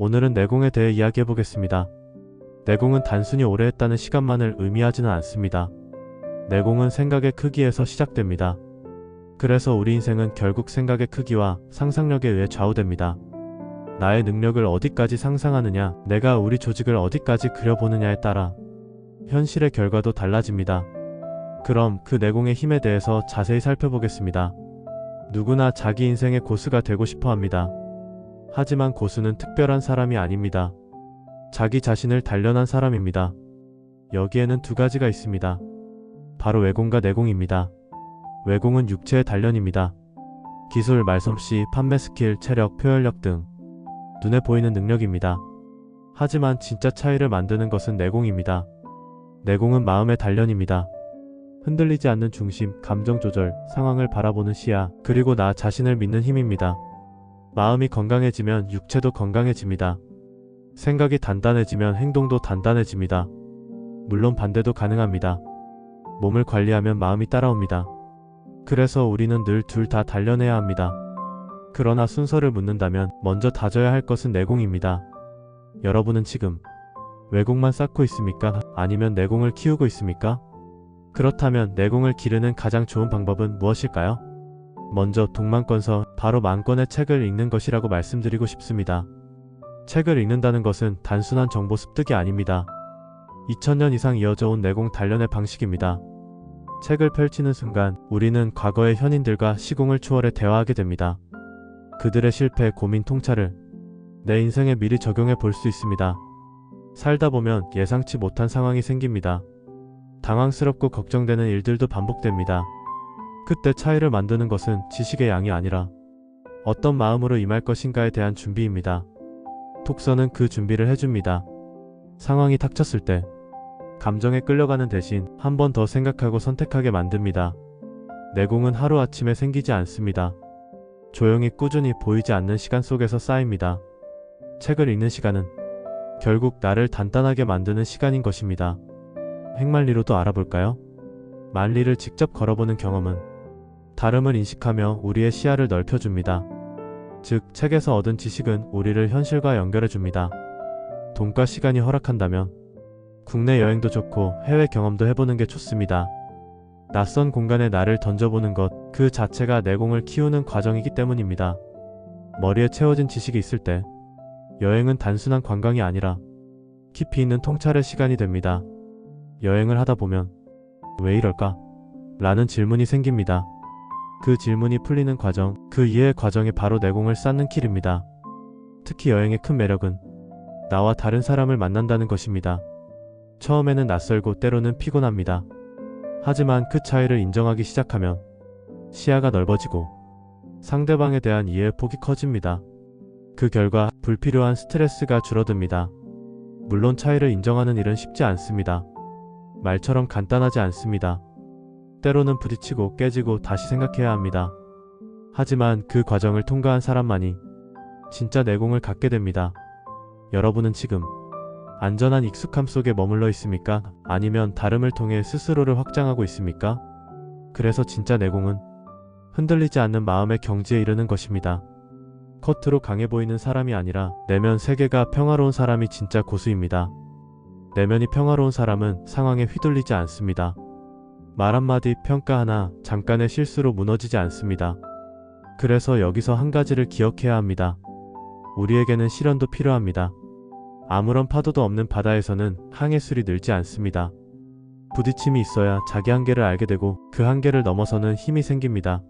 오늘은 내공에 대해 이야기해보겠습니다. 내공은 단순히 오래 했다는 시간만을 의미하지는 않습니다. 내공은 생각의 크기에서 시작됩니다. 그래서 우리 인생은 결국 생각의 크기와 상상력에 의해 좌우됩니다. 나의 능력을 어디까지 상상하느냐, 내가 우리 조직을 어디까지 그려보느냐에 따라 현실의 결과도 달라집니다. 그럼 그 내공의 힘에 대해서 자세히 살펴보겠습니다. 누구나 자기 인생의 고수가 되고 싶어 합니다. 하지만 고수는 특별한 사람이 아닙니다. 자기 자신을 단련한 사람입니다. 여기에는 두 가지가 있습니다. 바로 외공과 내공입니다. 외공은 육체의 단련입니다. 기술, 말솜씨, 판매 스킬, 체력, 표현력 등 눈에 보이는 능력입니다. 하지만 진짜 차이를 만드는 것은 내공입니다. 내공은 마음의 단련입니다. 흔들리지 않는 중심, 감정 조절, 상황을 바라보는 시야, 그리고 나 자신을 믿는 힘입니다. 마음이 건강해지면 육체도 건강해집니다. 생각이 단단해지면 행동도 단단해집니다. 물론 반대도 가능합니다. 몸을 관리하면 마음이 따라옵니다. 그래서 우리는 늘 둘 다 단련해야 합니다. 그러나 순서를 묻는다면 먼저 다져야 할 것은 내공입니다. 여러분은 지금 외공만 쌓고 있습니까? 아니면 내공을 키우고 있습니까? 그렇다면 내공을 기르는 가장 좋은 방법은 무엇일까요? 먼저 독만권서, 바로 만권의 책을 읽는 것이라고 말씀드리고 싶습니다. 책을 읽는다는 것은 단순한 정보 습득이 아닙니다. 2000년 이상 이어져 온 내공 단련의 방식입니다. 책을 펼치는 순간 우리는 과거의 현인들과 시공을 초월해 대화하게 됩니다. 그들의 실패, 고민, 통찰을 내 인생에 미리 적용해 볼 수 있습니다. 살다 보면 예상치 못한 상황이 생깁니다. 당황스럽고 걱정되는 일들도 반복됩니다. 그때 차이를 만드는 것은 지식의 양이 아니라 어떤 마음으로 임할 것인가에 대한 준비입니다. 독서는 그 준비를 해줍니다. 상황이 닥쳤을 때 감정에 끌려가는 대신 한 번 더 생각하고 선택하게 만듭니다. 내공은 하루아침에 생기지 않습니다. 조용히 꾸준히 보이지 않는 시간 속에서 쌓입니다. 책을 읽는 시간은 결국 나를 단단하게 만드는 시간인 것입니다. 행만리로도 알아볼까요? 만리를 직접 걸어보는 경험은 다름을 인식하며 우리의 시야를 넓혀줍니다. 즉, 책에서 얻은 지식은 우리를 현실과 연결해줍니다. 돈과 시간이 허락한다면 국내 여행도 좋고 해외 경험도 해보는 게 좋습니다. 낯선 공간에 나를 던져보는 것, 그 자체가 내공을 키우는 과정이기 때문입니다. 머리에 채워진 지식이 있을 때 여행은 단순한 관광이 아니라 깊이 있는 통찰의 시간이 됩니다. 여행을 하다 보면 왜 이럴까? 라는 질문이 생깁니다. 그 질문이 풀리는 과정, 그 이해의 과정이 바로 내공을 쌓는 길입니다. 특히 여행의 큰 매력은 나와 다른 사람을 만난다는 것입니다. 처음에는 낯설고 때로는 피곤합니다. 하지만 그 차이를 인정하기 시작하면 시야가 넓어지고 상대방에 대한 이해의 폭이 커집니다. 그 결과 불필요한 스트레스가 줄어듭니다. 물론 차이를 인정하는 일은 쉽지 않습니다. 말처럼 간단하지 않습니다. 때로는 부딪히고 깨지고 다시 생각해야 합니다. 하지만 그 과정을 통과한 사람만이 진짜 내공을 갖게 됩니다. 여러분은 지금 안전한 익숙함 속에 머물러 있습니까? 아니면 다름을 통해 스스로를 확장하고 있습니까? 그래서 진짜 내공은 흔들리지 않는 마음의 경지에 이르는 것입니다. 겉으로 강해 보이는 사람이 아니라 내면 세계가 평화로운 사람이 진짜 고수입니다. 내면이 평화로운 사람은 상황에 휘둘리지 않습니다. 말 한마디, 평가 하나, 잠깐의 실수로 무너지지 않습니다. 그래서 여기서 한 가지를 기억해야 합니다. 우리에게는 시련도 필요합니다. 아무런 파도도 없는 바다에서는 항해술이 늘지 않습니다. 부딪힘이 있어야 자기 한계를 알게 되고 그 한계를 넘어서는 힘이 생깁니다.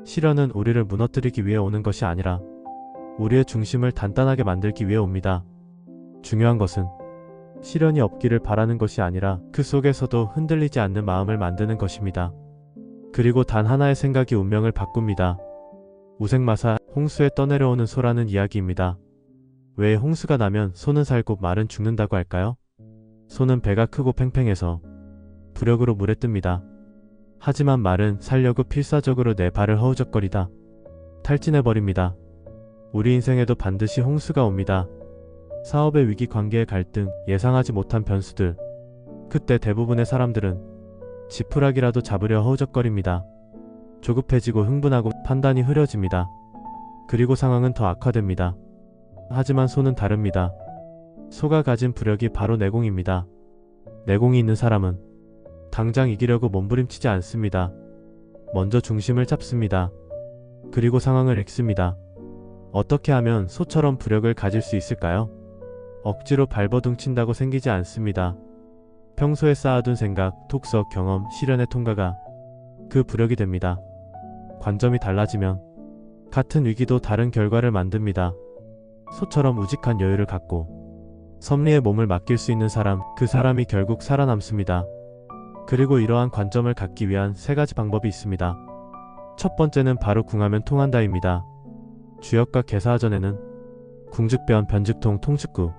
시련은 우리를 무너뜨리기 위해 오는 것이 아니라 우리의 중심을 단단하게 만들기 위해 옵니다. 중요한 것은 시련이 없기를 바라는 것이 아니라 그 속에서도 흔들리지 않는 마음을 만드는 것입니다. 그리고 단 하나의 생각이 운명을 바꿉니다. 우생마사, 홍수에 떠내려오는 소라는 이야기입니다. 왜 홍수가 나면 소는 살고 말은 죽는다고 할까요? 소는 배가 크고 팽팽해서 부력으로 물에 뜹니다. 하지만 말은 살려고 필사적으로 내 발을 허우적거리다 탈진해버립니다. 우리 인생에도 반드시 홍수가 옵니다. 사업의 위기, 관계의 갈등, 예상하지 못한 변수들. 그때 대부분의 사람들은 지푸라기라도 잡으려 허우적거립니다. 조급해지고 흥분하고 판단이 흐려집니다. 그리고 상황은 더 악화됩니다. 하지만 소는 다릅니다. 소가 가진 부력이 바로 내공입니다. 내공이 있는 사람은 당장 이기려고 몸부림치지 않습니다. 먼저 중심을 잡습니다. 그리고 상황을 읽습니다. 어떻게 하면 소처럼 부력을 가질 수 있을까요? 억지로 발버둥친다고 생기지 않습니다. 평소에 쌓아둔 생각, 독서, 경험, 실현의 통과가 그 부력이 됩니다. 관점이 달라지면 같은 위기도 다른 결과를 만듭니다. 소처럼 우직한 여유를 갖고 섭리에 몸을 맡길 수 있는 사람, 그 사람이 결국 살아남습니다. 그리고 이러한 관점을 갖기 위한 3가지 방법이 있습니다. 첫 번째는 바로 궁하면 통한다입니다. 주역과 개사하전에는 궁즉변, 변즉통, 통즉구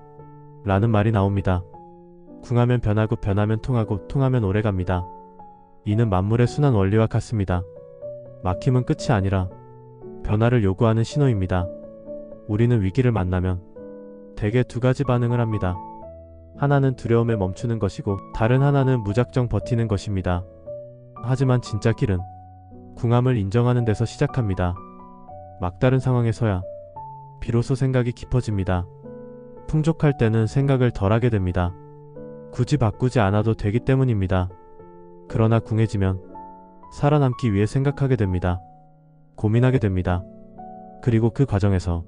라는 말이 나옵니다. 궁하면 변하고 변하면 통하고 통하면 오래갑니다. 이는 만물의 순환 원리와 같습니다. 막힘은 끝이 아니라 변화를 요구하는 신호입니다. 우리는 위기를 만나면 대개 2가지 반응을 합니다. 하나는 두려움에 멈추는 것이고 다른 하나는 무작정 버티는 것입니다. 하지만 진짜 길은 궁함을 인정하는 데서 시작합니다. 막다른 상황에서야 비로소 생각이 깊어집니다. 풍족할 때는 생각을 덜하게 됩니다. 굳이 바꾸지 않아도 되기 때문입니다. 그러나 궁해지면 살아남기 위해 생각하게 됩니다. 고민하게 됩니다. 그리고 그 과정에서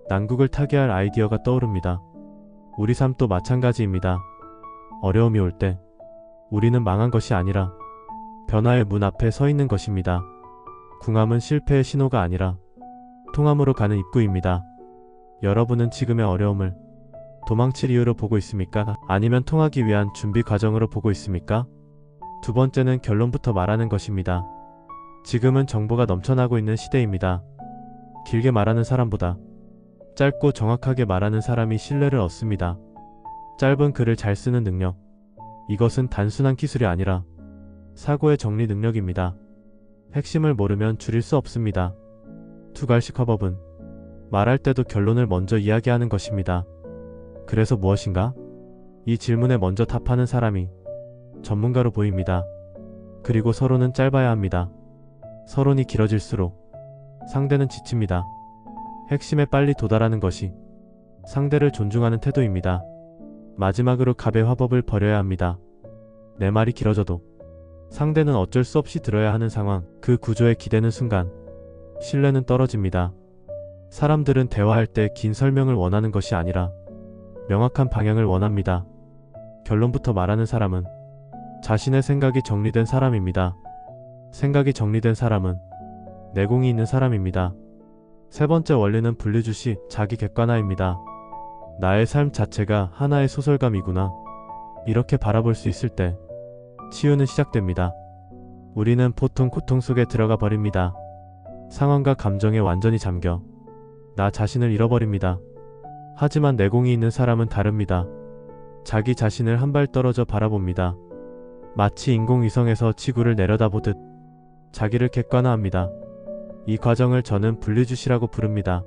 난국을 타개할 아이디어가 떠오릅니다. 우리 삶도 마찬가지입니다. 어려움이 올 때 우리는 망한 것이 아니라 변화의 문 앞에 서 있는 것입니다. 궁함은 실패의 신호가 아니라 통함으로 가는 입구입니다. 여러분은 지금의 어려움을 도망칠 이유로 보고 있습니까? 아니면 통하기 위한 준비 과정으로 보고 있습니까? 2번째는 결론부터 말하는 것입니다. 지금은 정보가 넘쳐나고 있는 시대입니다. 길게 말하는 사람보다 짧고 정확하게 말하는 사람이 신뢰를 얻습니다. 짧은 글을 잘 쓰는 능력. 이것은 단순한 기술이 아니라 사고의 정리 능력입니다. 핵심을 모르면 줄일 수 없습니다. 투갈식 화법은 말할 때도 결론을 먼저 이야기하는 것입니다. 그래서 무엇인가? 이 질문에 먼저 답하는 사람이 전문가로 보입니다. 그리고 서론은 짧아야 합니다. 서론이 길어질수록 상대는 지칩니다. 핵심에 빨리 도달하는 것이 상대를 존중하는 태도입니다. 마지막으로 갑의 화법을 버려야 합니다. 내 말이 길어져도 상대는 어쩔 수 없이 들어야 하는 상황, 그 구조에 기대는 순간 신뢰는 떨어집니다. 사람들은 대화할 때 긴 설명을 원하는 것이 아니라 명확한 방향을 원합니다. 결론부터 말하는 사람은 자신의 생각이 정리된 사람입니다. 생각이 정리된 사람은 내공이 있는 사람입니다. 3번째 원리는 분리주시, 자기 객관화입니다. 나의 삶 자체가 하나의 소설감이구나. 이렇게 바라볼 수 있을 때 치유는 시작됩니다. 우리는 보통 고통 속에 들어가 버립니다. 상황과 감정에 완전히 잠겨 나 자신을 잃어버립니다. 하지만 내공이 있는 사람은 다릅니다. 자기 자신을 한 발 떨어져 바라봅니다. 마치 인공위성에서 지구를 내려다보듯 자기를 객관화합니다. 이 과정을 저는 분리주시라고 부릅니다.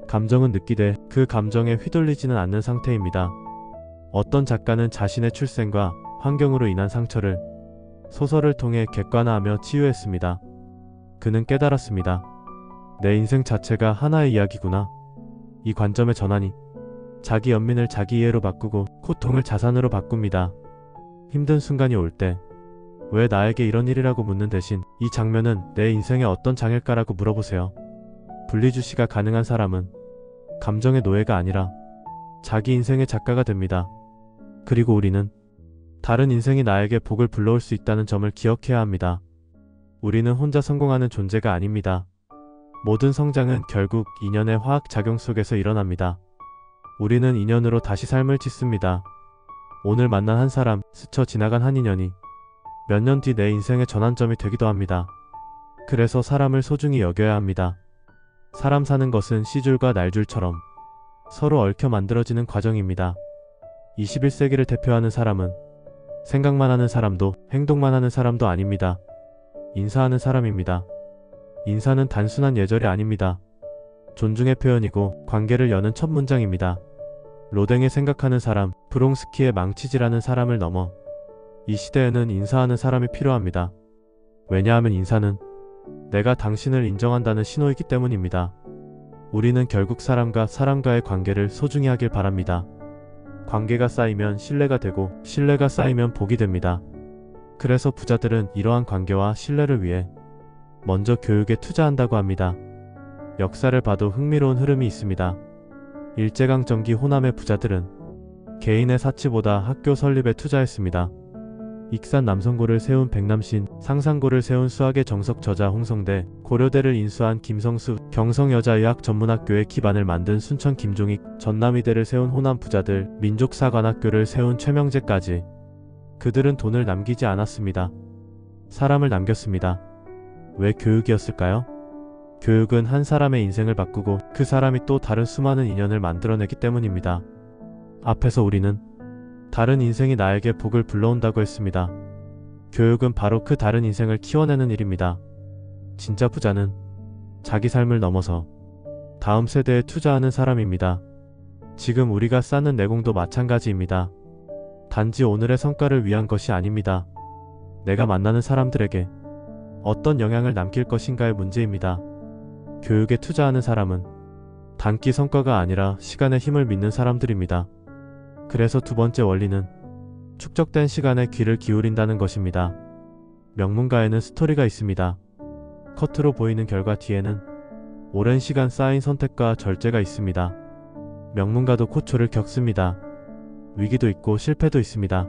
감정은 느끼되 그 감정에 휘둘리지는 않는 상태입니다. 어떤 작가는 자신의 출생과 환경으로 인한 상처를 소설을 통해 객관화하며 치유했습니다. 그는 깨달았습니다. 내 인생 자체가 하나의 이야기구나. 이 관점의 전환이 자기 연민을 자기 이해로 바꾸고 고통을 자산으로 바꿉니다. 힘든 순간이 올 때 왜 나에게 이런 일이라고 묻는 대신 이 장면은 내 인생의 어떤 장일까라고 물어보세요. 분리주시가 가능한 사람은 감정의 노예가 아니라 자기 인생의 작가가 됩니다. 그리고 우리는 다른 인생이 나에게 복을 불러올 수 있다는 점을 기억해야 합니다. 우리는 혼자 성공하는 존재가 아닙니다. 모든 성장은 결국 인연의 화학작용 속에서 일어납니다. 우리는 인연으로 다시 삶을 짓습니다. 오늘 만난 한 사람, 스쳐 지나간 한 인연이 몇 년 뒤 내 인생의 전환점이 되기도 합니다. 그래서 사람을 소중히 여겨야 합니다. 사람 사는 것은 씨줄과 날줄처럼 서로 얽혀 만들어지는 과정입니다. 21세기를 대표하는 사람은 생각만 하는 사람도 행동만 하는 사람도 아닙니다. 인사하는 사람입니다. 인사는 단순한 예절이 아닙니다. 존중의 표현이고 관계를 여는 첫 문장입니다. 로댕의 생각하는 사람, 브롱스키의 망치질하는 사람을 넘어 이 시대에는 인사하는 사람이 필요합니다. 왜냐하면 인사는 내가 당신을 인정한다는 신호이기 때문입니다. 우리는 결국 사람과 사람과의 관계를 소중히 하길 바랍니다. 관계가 쌓이면 신뢰가 되고 신뢰가 쌓이면 복이 됩니다. 그래서 부자들은 이러한 관계와 신뢰를 위해 먼저 교육에 투자한다고 합니다. 역사를 봐도 흥미로운 흐름이 있습니다. 일제강점기 호남의 부자들은 개인의 사치보다 학교 설립에 투자했습니다. 익산 남성고를 세운 백남신, 상산고를 세운 수학의 정석 저자 홍성대, 고려대를 인수한 김성수, 경성여자의학 전문학교의 기반을 만든 순천 김종익, 전남의대를 세운 호남 부자들, 민족사관학교를 세운 최명재까지 그들은 돈을 남기지 않았습니다. 사람을 남겼습니다. 왜 교육이었을까요? 교육은 한 사람의 인생을 바꾸고 그 사람이 또 다른 수많은 인연을 만들어내기 때문입니다. 앞에서 우리는 다른 인생이 나에게 복을 불러온다고 했습니다. 교육은 바로 그 다른 인생을 키워내는 일입니다. 진짜 부자는 자기 삶을 넘어서 다음 세대에 투자하는 사람입니다. 지금 우리가 쌓는 내공도 마찬가지입니다. 단지 오늘의 성과를 위한 것이 아닙니다. 내가 만나는 사람들에게 어떤 영향을 남길 것인가의 문제입니다. 교육에 투자하는 사람은 단기 성과가 아니라 시간의 힘을 믿는 사람들입니다. 그래서 두 번째 원리는 축적된 시간에 귀를 기울인다는 것입니다. 명문가에는 스토리가 있습니다. 겉으로 보이는 결과 뒤에는 오랜 시간 쌓인 선택과 절제가 있습니다. 명문가도 고초를 겪습니다. 위기도 있고 실패도 있습니다.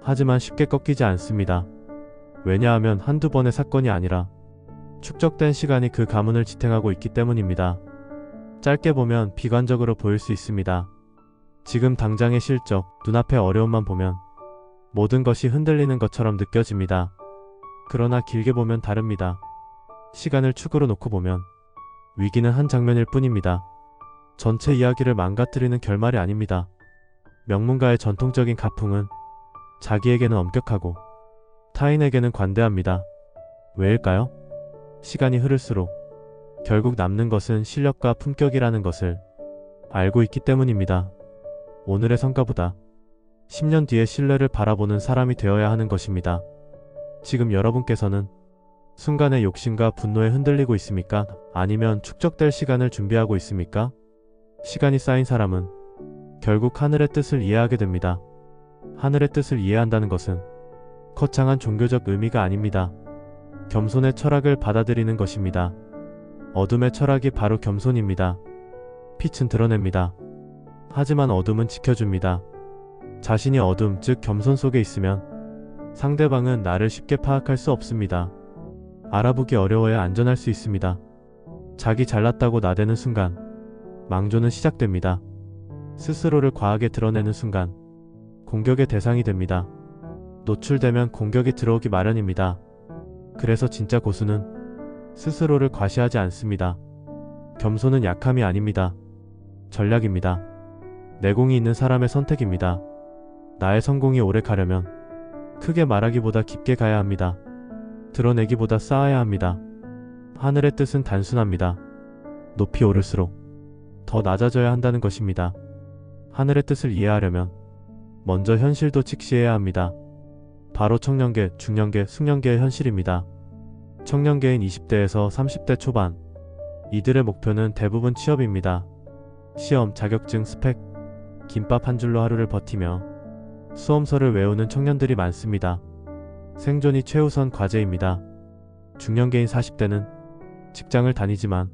하지만 쉽게 꺾이지 않습니다. 왜냐하면 한두 번의 사건이 아니라 축적된 시간이 그 가문을 지탱하고 있기 때문입니다. 짧게 보면 비관적으로 보일 수 있습니다. 지금 당장의 실적, 눈앞의 어려움만 보면 모든 것이 흔들리는 것처럼 느껴집니다. 그러나 길게 보면 다릅니다. 시간을 축으로 놓고 보면 위기는 한 장면일 뿐입니다. 전체 이야기를 망가뜨리는 결말이 아닙니다. 명문가의 전통적인 가풍은 자기에게는 엄격하고 타인에게는 관대합니다. 왜일까요? 시간이 흐를수록 결국 남는 것은 실력과 품격이라는 것을 알고 있기 때문입니다. 오늘의 성과보다 10년 뒤의 신뢰를 바라보는 사람이 되어야 하는 것입니다. 지금 여러분께서는 순간의 욕심과 분노에 흔들리고 있습니까? 아니면 축적될 시간을 준비하고 있습니까? 시간이 쌓인 사람은 결국 하늘의 뜻을 이해하게 됩니다. 하늘의 뜻을 이해한다는 것은 거창한 종교적 의미가 아닙니다. 겸손의 철학을 받아들이는 것입니다. 어둠의 철학이 바로 겸손입니다. 빛은 드러냅니다. 하지만 어둠은 지켜줍니다. 자신이 어둠, 즉 겸손 속에 있으면 상대방은 나를 쉽게 파악할 수 없습니다. 알아보기 어려워야 안전할 수 있습니다. 자기 잘났다고 나대는 순간 망조는 시작됩니다. 스스로를 과하게 드러내는 순간 공격의 대상이 됩니다. 노출되면 공격이 들어오기 마련입니다. 그래서 진짜 고수는 스스로를 과시하지 않습니다. 겸손은 약함이 아닙니다. 전략입니다. 내공이 있는 사람의 선택입니다. 나의 성공이 오래 가려면 크게 말하기보다 깊게 가야 합니다. 드러내기보다 쌓아야 합니다. 하늘의 뜻은 단순합니다. 높이 오를수록 더 낮아져야 한다는 것입니다. 하늘의 뜻을 이해하려면 먼저 현실도 직시해야 합니다. 바로 청년계, 중년계, 숙년계의 현실입니다. 청년계인 20대에서 30대 초반, 이들의 목표는 대부분 취업입니다. 시험, 자격증, 스펙, 김밥 한 줄로 하루를 버티며 수험서를 외우는 청년들이 많습니다. 생존이 최우선 과제입니다. 중년계인 40대는 직장을 다니지만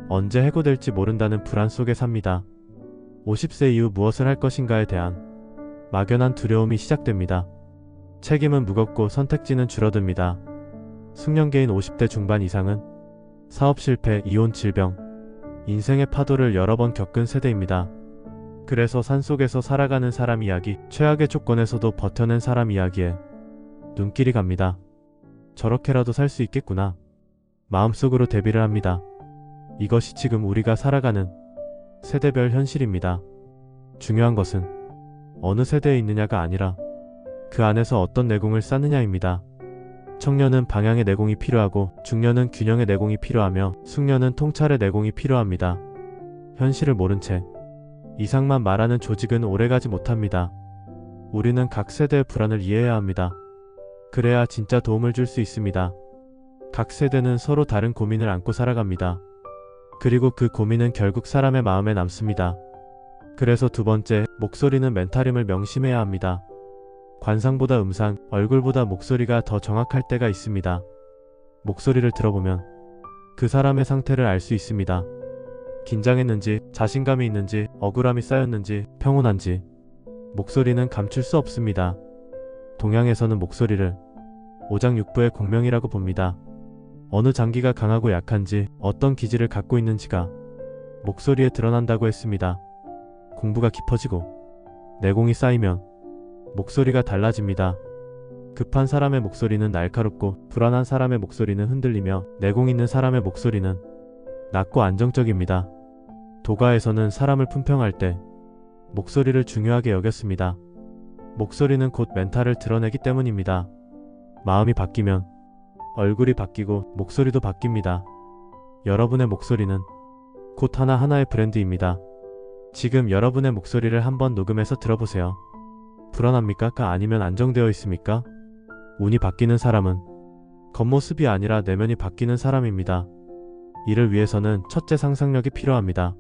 언제 해고될지 모른다는 불안 속에 삽니다. 50세 이후 무엇을 할 것인가에 대한 막연한 두려움이 시작됩니다. 책임은 무겁고 선택지는 줄어듭니다. 숙련계인 50대 중반 이상은 사업 실패, 이혼, 질병, 인생의 파도를 여러 번 겪은 세대입니다. 그래서 산속에서 살아가는 사람 이야기, 최악의 조건에서도 버텨낸 사람 이야기에 눈길이 갑니다. 저렇게라도 살 수 있겠구나. 마음속으로 대비를 합니다. 이것이 지금 우리가 살아가는 세대별 현실입니다. 중요한 것은 어느 세대에 있느냐가 아니라 그 안에서 어떤 내공을 쌓느냐입니다. 청년은 방향의 내공이 필요하고 중년은 균형의 내공이 필요하며 숙년은 통찰의 내공이 필요합니다. 현실을 모른 채 이상만 말하는 조직은 오래가지 못합니다. 우리는 각 세대의 불안을 이해해야 합니다. 그래야 진짜 도움을 줄 수 있습니다. 각 세대는 서로 다른 고민을 안고 살아갑니다. 그리고 그 고민은 결국 사람의 마음에 남습니다. 그래서 두 번째, 목소리는 멘탈임을 명심해야 합니다. 관상보다 음상, 얼굴보다 목소리가 더 정확할 때가 있습니다. 목소리를 들어보면 그 사람의 상태를 알 수 있습니다. 긴장했는지, 자신감이 있는지, 억울함이 쌓였는지, 평온한지. 목소리는 감출 수 없습니다. 동양에서는 목소리를 오장육부의 공명이라고 봅니다. 어느 장기가 강하고 약한지, 어떤 기질을 갖고 있는지가 목소리에 드러난다고 했습니다. 공부가 깊어지고 내공이 쌓이면 목소리가 달라집니다. 급한 사람의 목소리는 날카롭고 불안한 사람의 목소리는 흔들리며 내공 있는 사람의 목소리는 낮고 안정적입니다. 도가에서는 사람을 품평할 때 목소리를 중요하게 여겼습니다. 목소리는 곧 멘탈을 드러내기 때문입니다. 마음이 바뀌면 얼굴이 바뀌고 목소리도 바뀝니다. 여러분의 목소리는 곧 하나하나의 브랜드입니다. 지금 여러분의 목소리를 한번 녹음해서 들어보세요. 불안합니까? 아니면 안정되어 있습니까? 운이 바뀌는 사람은 겉모습이 아니라 내면이 바뀌는 사람입니다. 이를 위해서는 첫째, 상상력이 필요합니다.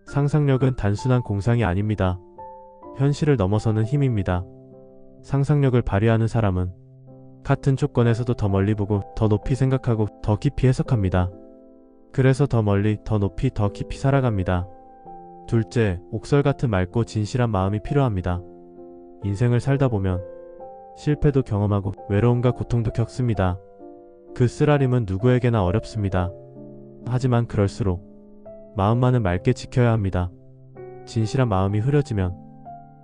상상력은 단순한 공상이 아닙니다. 현실을 넘어서는 힘입니다. 상상력을 발휘하는 사람은 같은 조건에서도 더 멀리 보고 더 높이 생각하고 더 깊이 해석합니다. 그래서 더 멀리, 더 높이, 더 깊이 살아갑니다. 둘째, 옥설 같은 맑고 진실한 마음이 필요합니다. 인생을 살다 보면 실패도 경험하고 외로움과 고통도 겪습니다. 그 쓰라림은 누구에게나 어렵습니다. 하지만 그럴수록 마음만은 맑게 지켜야 합니다. 진실한 마음이 흐려지면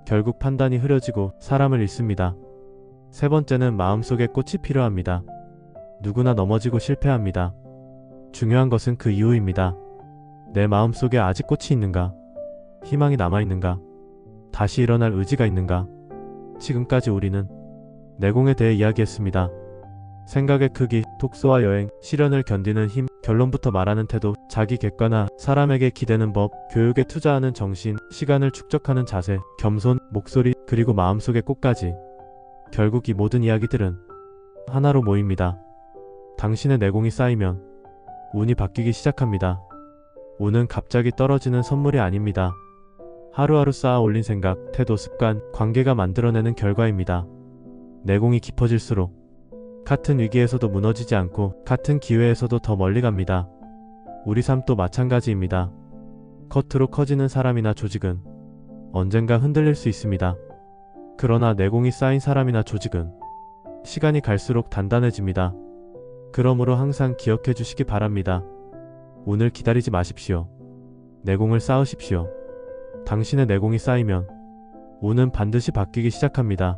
결국 판단이 흐려지고 사람을 잃습니다. 세 번째는 마음속에 꽃이 필요합니다. 누구나 넘어지고 실패합니다. 중요한 것은 그 이후입니다. 내 마음속에 아직 꽃이 있는가? 희망이 남아있는가? 다시 일어날 의지가 있는가? 지금까지 우리는 내공에 대해 이야기했습니다. 생각의 크기, 독서와 여행, 시련을 견디는 힘, 결론부터 말하는 태도, 자기 객관화, 사람에게 기대는 법, 교육에 투자하는 정신, 시간을 축적하는 자세, 겸손, 목소리, 그리고 마음속의 꽃까지. 결국 이 모든 이야기들은 하나로 모입니다. 당신의 내공이 쌓이면 운이 바뀌기 시작합니다. 운은 갑자기 떨어지는 선물이 아닙니다. 하루하루 쌓아 올린 생각, 태도, 습관, 관계가 만들어내는 결과입니다. 내공이 깊어질수록 같은 위기에서도 무너지지 않고 같은 기회에서도 더 멀리 갑니다. 우리 삶도 마찬가지입니다. 겉으로 커지는 사람이나 조직은 언젠가 흔들릴 수 있습니다. 그러나 내공이 쌓인 사람이나 조직은 시간이 갈수록 단단해집니다. 그러므로 항상 기억해 주시기 바랍니다. 운을 기다리지 마십시오. 내공을 쌓으십시오. 당신의 내공이 쌓이면 운은 반드시 바뀌기 시작합니다.